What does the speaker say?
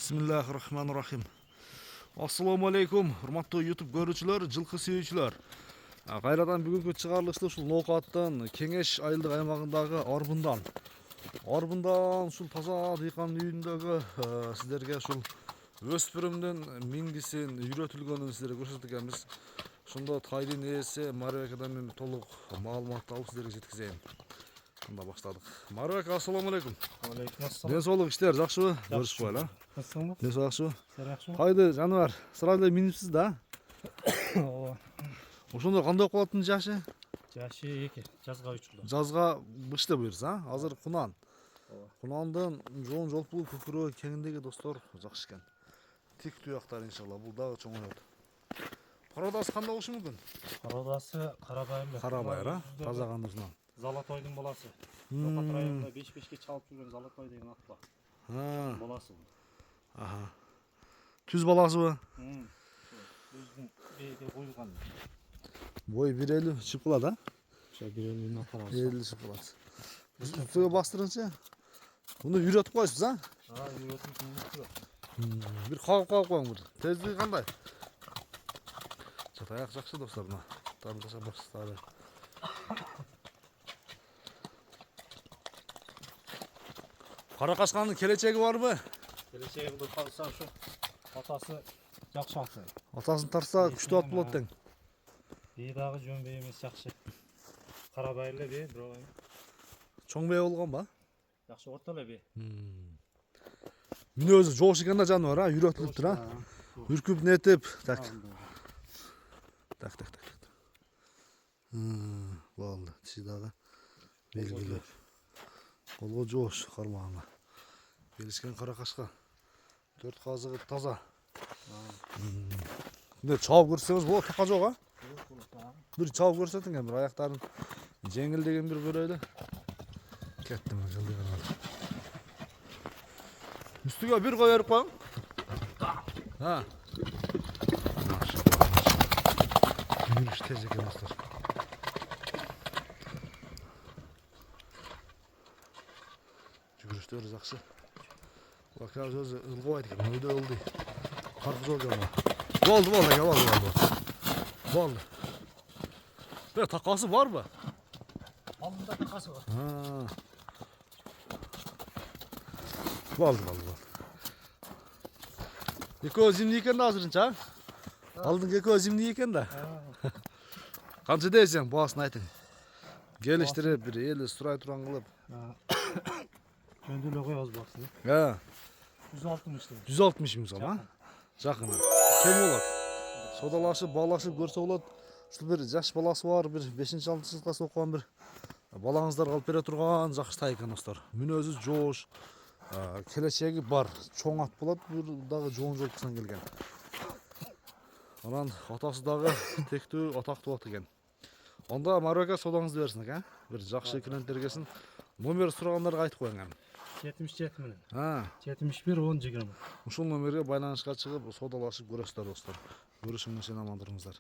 Bismillahirrahmanirrahim. Assalamu alaikum, hurmatly YouTube görүүчүлөр, жылкы сүйүүчүлөр. Кайрадан бүгүнкү чыгарылышты ушул Ноокаттын Кеңеш айылдык аймагындагы Орбундан ушул таза дыйкандын үйүндөгү сиздерге ушул өспүрүмдүн мингисин үйрөтүлгөнүн сиздерге көрсөтөт экенбиз. Ошондо тайдын ээси Марыбек мен толук маалымат алып сиздерге жеткизейин. Анда баштадык. Марыбек, ассаламу алейкум. Алейкум ассалам. Ден соолук, иштер жакшыбы? Көрүшпөйлү. Насылбы? Ден соолук жакшыбы? Саракшыбы? Кайды жаныбар, сразу эле минипсиз да? Ооба. Ошондо кандай окуп атыптын жашы? Жашы 2, жазга 3 жылда. Жазга бышты буюрса, азыр кунан. Ооба. Кунандын жоон жолпулу көкүрө кеңиндеги достор жакшы экен. Тик туяктар иншалла, бул дагы чоңойот. Кароодасы кандай болушу мүмкүн? Кароодасы Карабайыр. Карабайыр, таза кандысынан. Залатойдун баласы. Ноокат районунда 5-5ке чалып жүргөн Залатой деген ат бар. Баласы бул. Аха. Түз баласыбы? Өзүнүн бейге коюлган. Бой 1.50 чыгып калат, а? Ошо бирөөнүн атары. 50 чыгып калат. Үстүгө бастырыңчы. Муну үйрөтүп коесуз, а? Үйрөтүп Бир кагып коюң бир. Тездиги кандай? Жатаяк жакшы достор, мына. Тандыша баштады. Каракашкандын келечеги барбы? келечеги Кудай калса ушу атасы жакшы аты. Атасын тарса күчтүү ат болот тең. Бии дагы жөн бей эмес, жакшы. Карабайыр эле бии, бирок Чоң бей болгон ба? жакшы орто эле бии. Мүнөзү жоош экен да жаныбар, а? Үйрөтүлүптүр, а? Үркүп нетип, так. Болду. Тиши дагы белгилүү. Колго жоош кармагына. Келишкен каракашка. 4 казыгы таза. Мындай чабып көрсөңүз болот, така жок, а? Бир чабып көрсөтүң, бир аяктарын жеңилдеген бир көрөлү. Кеттим, жылдыгын алып. Үстүгө бир кой берип коюң. Ha. Yürüyüş tez eкен dostlar. Жүгүрүштөр жакшы. Бака өзү ылгыбайт экен, өйдө ылды. Каркы жол жана. Болду. Бе такасы барбы? Алдында такасы бар. Болду. Экөө зимний экен да азырынча. Алдыңкы экөө зимний экен да. Канча дейсиң, баасын айтың. Келиштирип бир эли сурай турган кылып. Жөндөлө коебуз баксын. 160 теңге. 160 миң сом, а? Жакын. Кем болот. Содалашып, баалашып көрсө болот. Ушул бир жаш баласы бар, бир 5-6 сыныпта окуган бир балаңыздар алып бере турган жакшы тай экен достор. Мүнөзү жоош, келечеги бар. Чоң ат болот, бир дагы жоон жолпусунан келген. Анан атасы дагы тектүү, атактуу болот экен. Онда Марыбек содаңызды берсин экен, бир жакшы клиенттергесин. Номер сурагандарга айтып коюң. 77 менен. 71 10 20. Ушул номерге байланышка чыгып, содалашып көрөсүздөр достор. Көрүшүңүз сен аман туруңуздар.